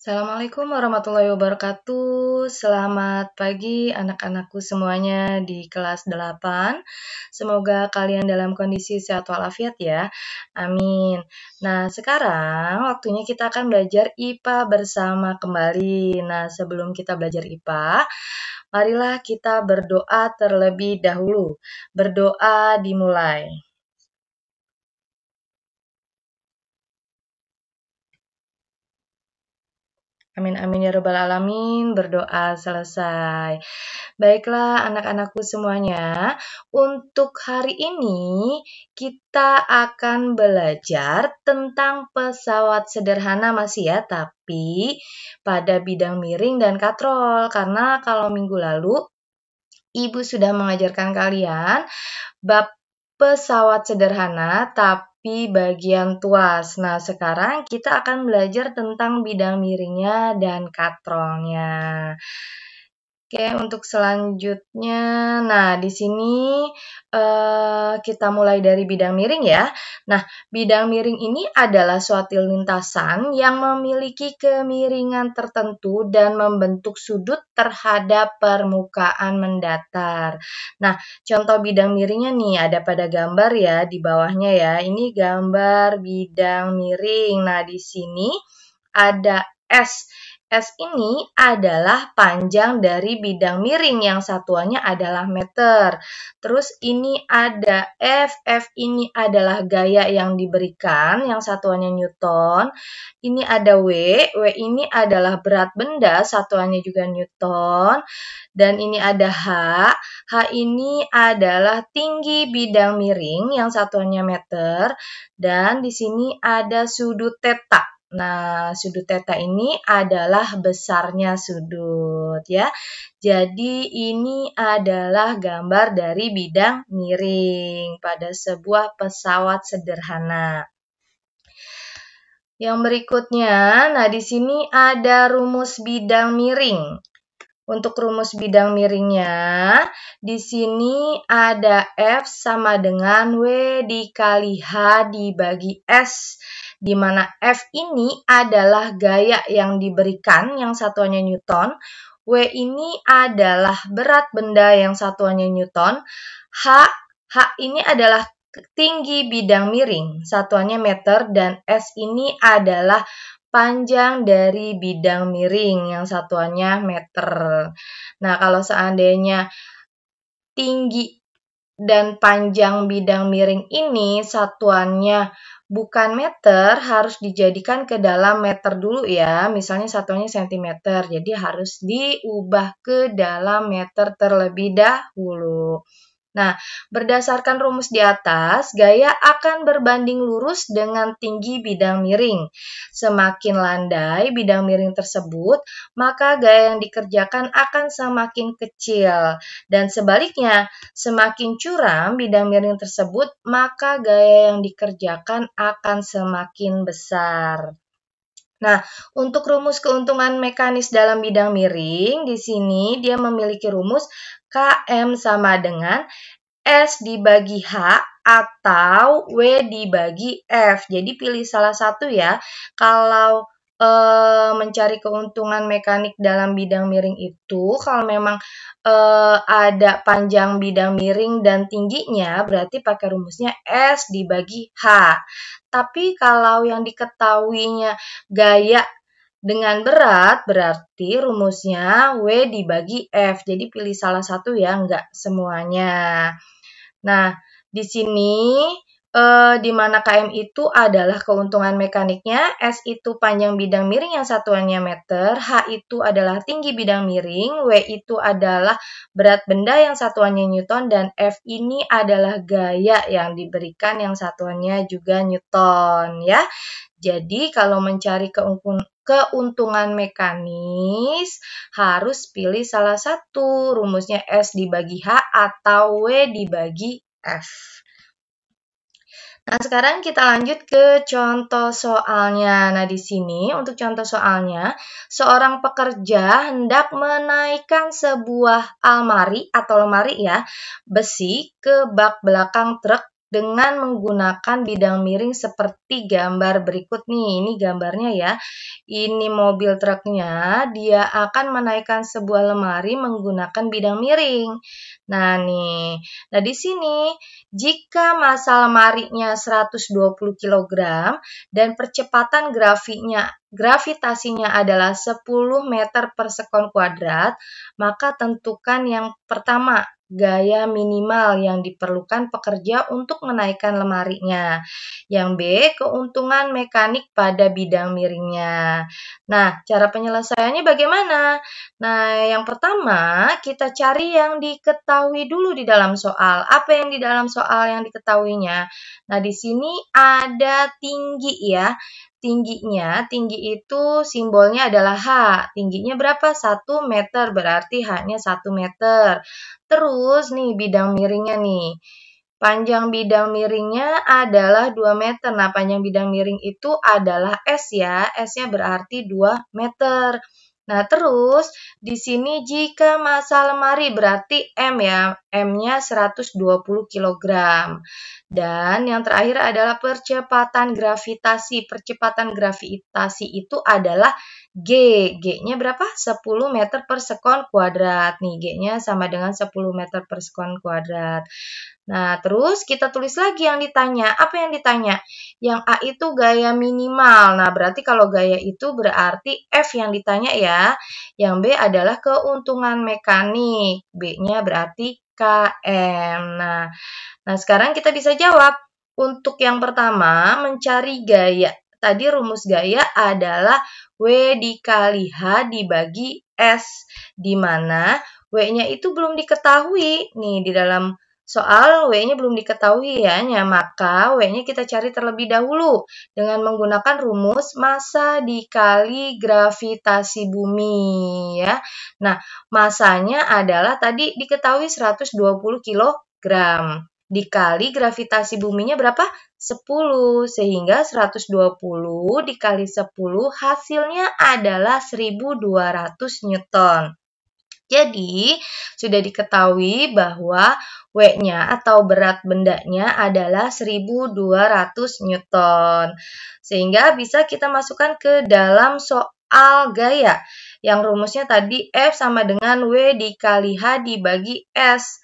Assalamualaikum warahmatullahi wabarakatuh. Selamat pagi anak-anakku semuanya di kelas 8. Semoga kalian dalam kondisi sehat walafiat ya. Amin. Nah, sekarang waktunya kita akan belajar IPA bersama kembali. Nah, sebelum kita belajar IPA, marilah kita berdoa terlebih dahulu. Berdoa dimulai. Amin amin ya rabbal alamin, berdoa selesai. Baiklah anak-anakku semuanya, untuk hari ini kita akan belajar tentang pesawat sederhana masih ya, tapi pada bidang miring dan katrol. Karena kalau minggu lalu Ibu sudah mengajarkan kalian bab pesawat sederhana tapi bagian tuas. Nah, sekarang kita akan belajar tentang bidang miringnya dan katrolnya. Oke, untuk selanjutnya, nah di sini kita mulai dari bidang miring ya. Nah, bidang miring ini adalah suatu lintasan yang memiliki kemiringan tertentu dan membentuk sudut terhadap permukaan mendatar. Nah, contoh bidang miringnya nih ada pada gambar ya di bawahnya ya. Ini gambar bidang miring. Nah, di sini ada S. S ini adalah panjang dari bidang miring yang satuannya adalah meter. Terus ini ada F. F ini adalah gaya yang diberikan yang satuannya Newton. Ini ada W. W ini adalah berat benda, satuannya juga Newton. Dan ini ada H. H ini adalah tinggi bidang miring yang satuannya meter. Dan di sini ada sudut theta. Nah, sudut theta ini adalah besarnya sudut ya. Jadi ini adalah gambar dari bidang miring pada sebuah pesawat sederhana. Yang berikutnya, nah di sini ada rumus bidang miring. Untuk rumus bidang miringnya, di sini ada F sama dengan W dikali H dibagi S, di mana F ini adalah gaya yang diberikan yang satuannya Newton, W ini adalah berat benda yang satuannya Newton, H ini adalah tinggi bidang miring, satuannya meter, dan S ini adalah panjang dari bidang miring yang satuannya meter. Nah, kalau seandainya tinggi dan panjang bidang miring ini satuannya bukan meter, harus dijadikan ke dalam meter dulu ya. Misalnya satuannya sentimeter, jadi harus diubah ke dalam meter terlebih dahulu. Nah, berdasarkan rumus di atas, gaya akan berbanding lurus dengan tinggi bidang miring. Semakin landai bidang miring tersebut, maka gaya yang dikerjakan akan semakin kecil. Dan sebaliknya, semakin curam bidang miring tersebut, maka gaya yang dikerjakan akan semakin besar. Nah, untuk rumus keuntungan mekanis dalam bidang miring, di sini dia memiliki rumus Km sama dengan S dibagi H atau W dibagi F. Jadi pilih salah satu ya. Kalau mencari keuntungan mekanik dalam bidang miring itu, kalau memang ada panjang bidang miring dan tingginya, berarti pakai rumusnya S dibagi H. Tapi kalau yang diketahuinya gaya dengan berat, berarti rumusnya W dibagi F. Jadi pilih salah satu ya, enggak semuanya. Nah, di sini di mana Km itu adalah keuntungan mekaniknya, S itu panjang bidang miring yang satuannya meter, H itu adalah tinggi bidang miring, W itu adalah berat benda yang satuannya Newton, dan F ini adalah gaya yang diberikan yang satuannya juga Newton ya. Jadi kalau mencari keuntungan mekanis harus pilih salah satu, rumusnya S dibagi H atau W dibagi F. Nah, sekarang kita lanjut ke contoh soalnya. Nah, di sini untuk contoh soalnya, seorang pekerja hendak menaikkan sebuah almari atau lemari ya, besi ke bak belakang truk dengan menggunakan bidang miring seperti gambar berikut nih. Ini gambarnya ya. Ini mobil truknya, dia akan menaikkan sebuah lemari menggunakan bidang miring. Nah nih, nah di sini jika massa lemarinya 120 kg dan percepatan gravitasinya adalah 10 meter per sekon kuadrat, maka tentukan yang pertama, gaya minimal yang diperlukan pekerja untuk menaikkan lemarinya. Yang B, keuntungan mekanik pada bidang miringnya. Nah, cara penyelesaiannya bagaimana? Nah, yang pertama, kita cari yang diketahui dulu di dalam soal. Apa yang di dalam soal yang diketahuinya? Nah, di sini ada tinggi ya. Tinggi itu simbolnya adalah H. Tingginya berapa? 1 meter, berarti H-nya 1 meter. Terus nih bidang miringnya nih. Panjang bidang miringnya adalah 2 meter. Nah, panjang bidang miring itu adalah S ya. S-nya berarti 2 meter. Nah, terus di sini jika massa lemari berarti M ya. M-nya 120 kg. Dan yang terakhir adalah percepatan gravitasi. Percepatan gravitasi itu adalah G. G-nya berapa? 10 meter per sekon kuadrat. Nih, G-nya sama dengan 10 meter per sekon kuadrat. Nah, terus kita tulis lagi yang ditanya. Apa yang ditanya? Yang A itu gaya minimal. Nah, berarti kalau gaya itu berarti F yang ditanya ya. Yang B adalah keuntungan mekanik. B-nya berarti KM. Nah, sekarang kita bisa jawab. Untuk yang pertama, mencari gaya. Tadi rumus gaya adalah W dikali H dibagi S. Di mana W-nya itu belum diketahui. Nih, di dalam soal W-nya belum diketahui ya, maka W-nya kita cari terlebih dahulu dengan menggunakan rumus massa dikali gravitasi bumi ya. Nah, massanya adalah tadi diketahui 120 kg dikali gravitasi buminya berapa? 10, sehingga 120 dikali 10 hasilnya adalah 1200 Newton. Jadi, sudah diketahui bahwa W-nya atau berat bendanya adalah 1200 Newton. Sehingga bisa kita masukkan ke dalam soal gaya. Yang rumusnya tadi F sama dengan W dikali H dibagi S.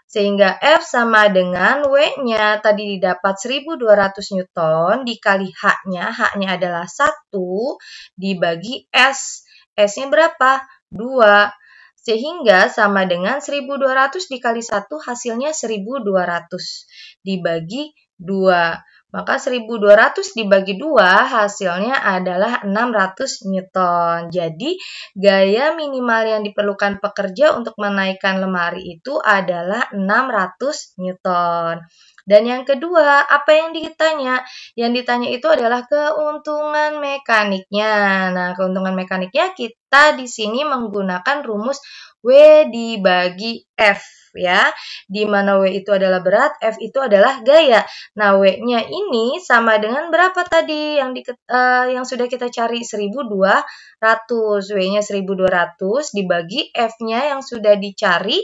Sehingga F sama dengan W-nya tadi didapat 1200 Newton dikali H-nya. H-nya adalah 1 dibagi S. S-nya berapa? 2. Sehingga sama dengan 1200 dikali 1 hasilnya 1200 dibagi 2. Maka 1200 dibagi 2 hasilnya adalah 600 Newton. Jadi, gaya minimal yang diperlukan pekerja untuk menaikkan lemari itu adalah 600 Newton. Dan yang kedua, apa yang ditanya? Yang ditanya itu adalah keuntungan mekaniknya. Nah, keuntungan mekaniknya kita di sini menggunakan rumus W dibagi F ya, di mana W itu adalah berat, F itu adalah gaya. Nah, W-nya ini sama dengan berapa tadi yang sudah kita cari? 1200. W-nya 1200 dibagi F-nya yang sudah dicari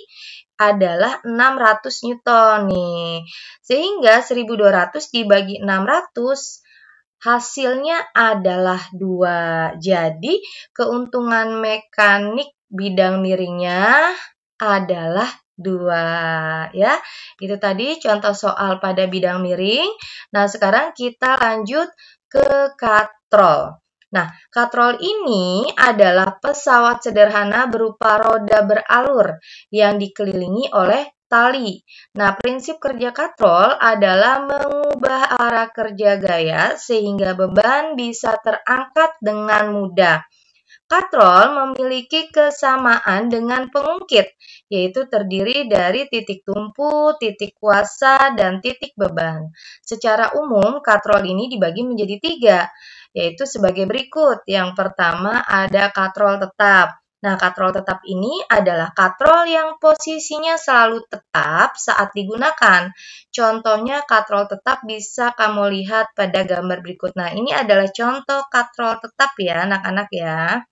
adalah 600 Newton nih. Sehingga 1200 dibagi 600 hasilnya adalah 2. Jadi, keuntungan mekanik bidang miringnya adalah 2 ya. Itu tadi contoh soal pada bidang miring. Nah, sekarang kita lanjut ke katrol. Nah, katrol ini adalah pesawat sederhana berupa roda beralur yang dikelilingi oleh tali. Nah, prinsip kerja katrol adalah mengubah arah kerja gaya sehingga beban bisa terangkat dengan mudah. Katrol memiliki kesamaan dengan pengungkit, yaitu terdiri dari titik tumpu, titik kuasa, dan titik beban. Secara umum, katrol ini dibagi menjadi 3, yaitu sebagai berikut. Yang pertama ada katrol tetap. Nah, katrol tetap ini adalah katrol yang posisinya selalu tetap saat digunakan. Contohnya katrol tetap bisa kamu lihat pada gambar berikut. Nah, ini adalah contoh katrol tetap ya, anak-anak ya.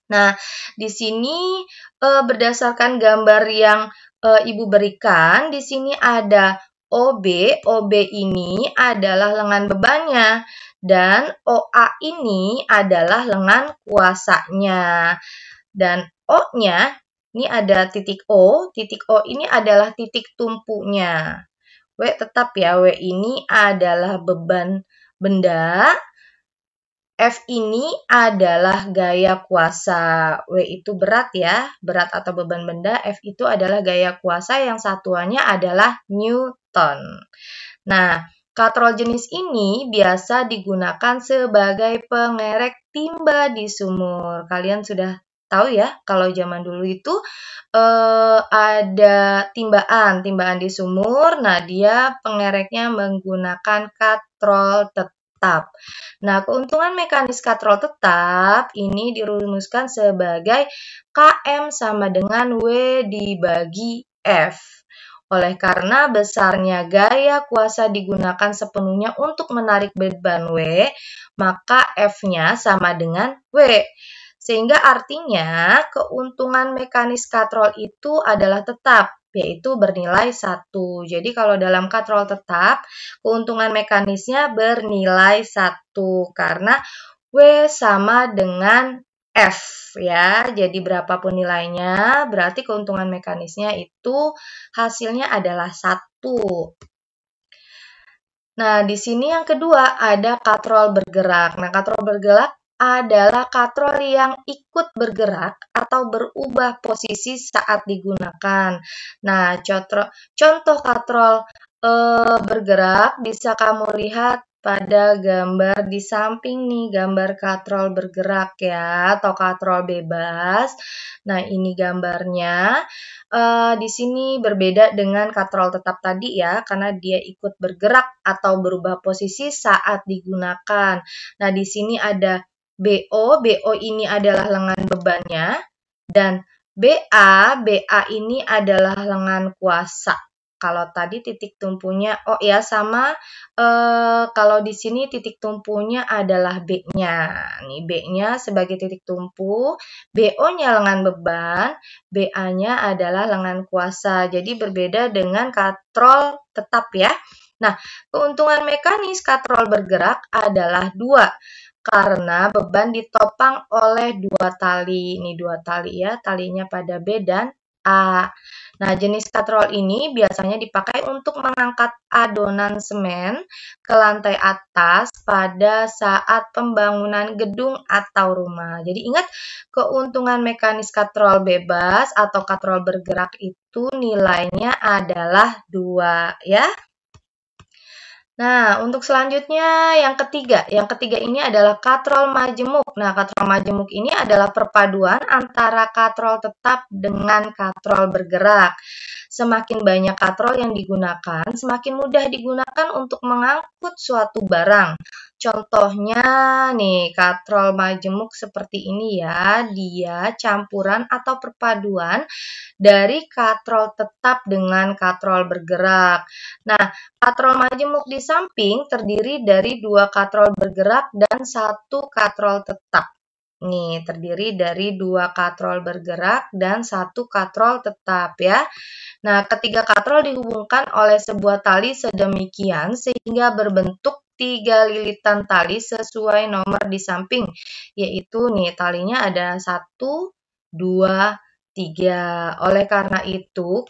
Nah, di sini berdasarkan gambar yang Ibu berikan, di sini ada OB. OB ini adalah lengan bebannya. Dan OA ini adalah lengan kuasanya. Dan O-nya, ini ada titik O. Titik O ini adalah titik tumpunya. W tetap ya, W ini adalah beban benda. F ini adalah gaya kuasa. W itu berat ya, berat atau beban benda. F itu adalah gaya kuasa yang satuannya adalah Newton. Nah, katrol jenis ini biasa digunakan sebagai pengerek timba di sumur. Kalian sudah tahu ya, kalau zaman dulu itu ada timbaan di sumur. Nah, dia pengereknya menggunakan katrol tetap. Nah, keuntungan mekanis katrol tetap ini dirumuskan sebagai Km sama dengan W dibagi F. Oleh karena besarnya gaya kuasa digunakan sepenuhnya untuk menarik beban W, maka F-nya sama dengan W. Sehingga artinya keuntungan mekanis katrol itu adalah tetap, yaitu bernilai 1. Jadi kalau dalam katrol tetap, keuntungan mekanisnya bernilai 1 karena W sama dengan F ya. Jadi berapapun nilainya, berarti keuntungan mekanisnya itu hasilnya adalah 1. Nah, di sini yang kedua ada katrol bergerak. Nah, katrol bergerak adalah katrol yang ikut bergerak atau berubah posisi saat digunakan. Nah, contoh katrol bergerak bisa kamu lihat pada gambar di samping nih, gambar katrol bergerak ya, atau katrol bebas. Nah, ini gambarnya. Di sini berbeda dengan katrol tetap tadi ya, karena dia ikut bergerak atau berubah posisi saat digunakan. Nah, di sini ada BO. BO ini adalah lengan bebannya. Dan BA. BA ini adalah lengan kuasa. Kalau tadi titik tumpunya O ya, sama kalau di sini titik tumpunya adalah B-nya. Nih B-nya sebagai titik tumpu, BO-nya lengan beban, BA-nya adalah lengan kuasa. Jadi berbeda dengan katrol tetap ya. Nah, keuntungan mekanis katrol bergerak adalah 2. Karena beban ditopang oleh 2 tali. Ini 2 tali ya, talinya pada B dan A. Nah, jenis katrol ini biasanya dipakai untuk mengangkat adonan semen ke lantai atas pada saat pembangunan gedung atau rumah. Jadi ingat, keuntungan mekanis katrol bebas atau katrol bergerak itu nilainya adalah 2 ya. Nah, untuk selanjutnya yang ketiga. Yang ketiga ini adalah katrol majemuk. Nah, katrol majemuk ini adalah perpaduan antara katrol tetap dengan katrol bergerak. Semakin banyak katrol yang digunakan, semakin mudah digunakan untuk mengangkut suatu barang. Contohnya nih, katrol majemuk seperti ini ya. Dia campuran atau perpaduan dari katrol tetap dengan katrol bergerak. Nah, katrol majemuk di samping terdiri dari 2 katrol bergerak dan 1 katrol tetap. Nih, terdiri dari 2 katrol bergerak dan 1 katrol tetap ya. Nah, ketiga katrol dihubungkan oleh sebuah tali sedemikian sehingga berbentuk 3 lilitan tali sesuai nomor di samping. Yaitu nih, talinya ada 1, 2, 3. Oleh karena itu,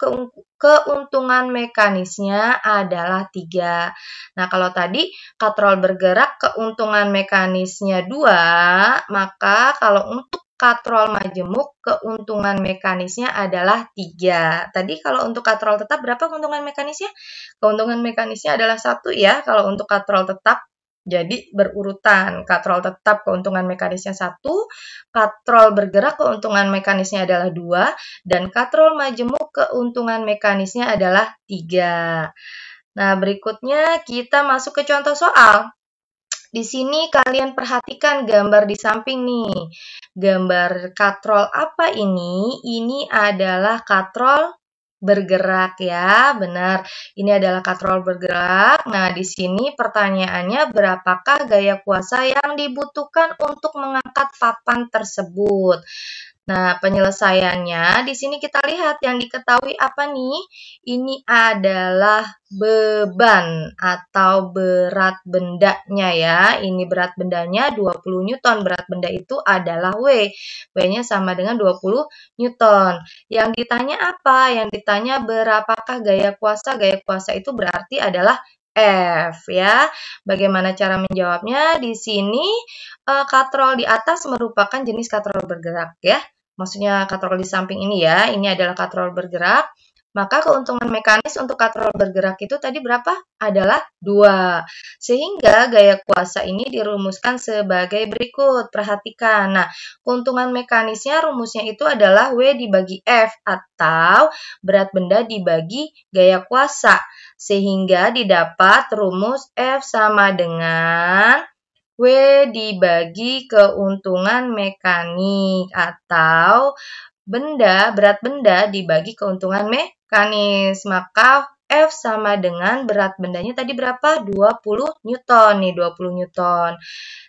keuntungan mekanisnya adalah 3. Nah, kalau tadi katrol bergerak keuntungan mekanisnya 2, maka kalau untuk katrol majemuk keuntungan mekanisnya adalah 3. Tadi kalau untuk katrol tetap berapa keuntungan mekanisnya? Keuntungan mekanisnya adalah 1 ya kalau untuk katrol tetap. Jadi berurutan, katrol tetap keuntungan mekanisnya 1, katrol bergerak keuntungan mekanisnya adalah 2, dan katrol majemuk keuntungan mekanisnya adalah 3. Nah, berikutnya kita masuk ke contoh soal. Di sini kalian perhatikan gambar di samping nih. Gambar katrol apa ini? Ini adalah katrol bergerak ya, benar. Ini adalah katrol bergerak. Nah, di sini pertanyaannya berapakah gaya kuasa yang dibutuhkan untuk mengangkat papan tersebut? Nah, penyelesaiannya di sini kita lihat yang diketahui apa nih? Ini adalah beban atau berat bendanya ya. Ini berat bendanya 20 Newton. Berat benda itu adalah W. W-nya sama dengan 20 Newton. Yang ditanya apa? Yang ditanya berapakah gaya kuasa? Gaya kuasa itu berarti adalah F ya. Bagaimana cara menjawabnya? Di sini katrol di atas merupakan jenis katrol bergerak ya. Maksudnya katrol di samping ini ya, ini adalah katrol bergerak. Maka keuntungan mekanis untuk katrol bergerak itu tadi berapa? Adalah 2. Sehingga gaya kuasa ini dirumuskan sebagai berikut. Perhatikan. Nah, keuntungan mekanisnya rumusnya itu adalah W dibagi F atau berat benda dibagi gaya kuasa. Sehingga didapat rumus F sama dengan W dibagi keuntungan mekanik atau berat benda dibagi keuntungan mekanis. Maka F sama dengan berat bendanya tadi berapa? 20 Newton. Nih, 20 Newton.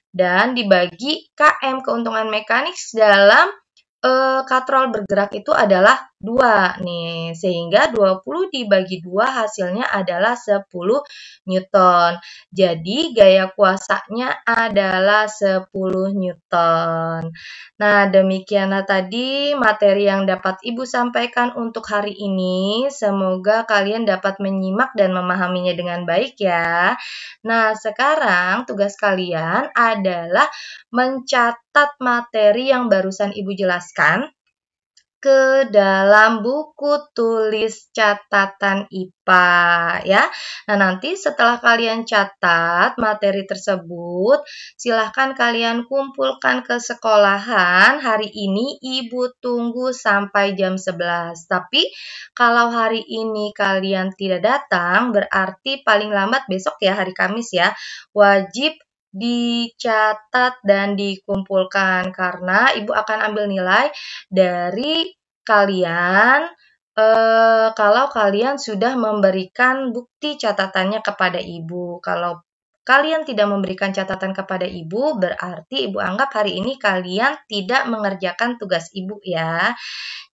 Dan dibagi KM keuntungan mekanis dalam katrol bergerak itu adalah 2 nih, sehingga 20 dibagi 2 hasilnya adalah 10 Newton. Jadi gaya kuasanya adalah 10 Newton. Nah, demikianlah tadi materi yang dapat Ibu sampaikan untuk hari ini. Semoga kalian dapat menyimak dan memahaminya dengan baik ya. Nah, sekarang tugas kalian adalah mencatat materi yang barusan Ibu jelaskan ke dalam buku tulis catatan IPA ya. Nah, nanti setelah kalian catat materi tersebut, silahkan kalian kumpulkan ke sekolahan. Hari ini Ibu tunggu sampai jam 11. Tapi kalau hari ini kalian tidak datang, berarti paling lambat besok ya, hari Kamis ya, wajib dicatat dan dikumpulkan karena Ibu akan ambil nilai dari kalian kalau kalian sudah memberikan bukti catatannya kepada Ibu. Kalau kalian tidak memberikan catatan kepada Ibu, berarti Ibu anggap hari ini kalian tidak mengerjakan tugas Ibu ya.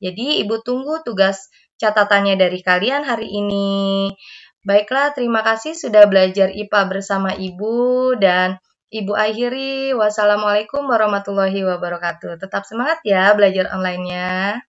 Jadi Ibu tunggu tugas catatannya dari kalian hari ini. Baiklah, terima kasih sudah belajar IPA bersama Ibu dan Ibu akhiri. Wassalamualaikum warahmatullahi wabarakatuh. Tetap semangat ya belajar online-nya.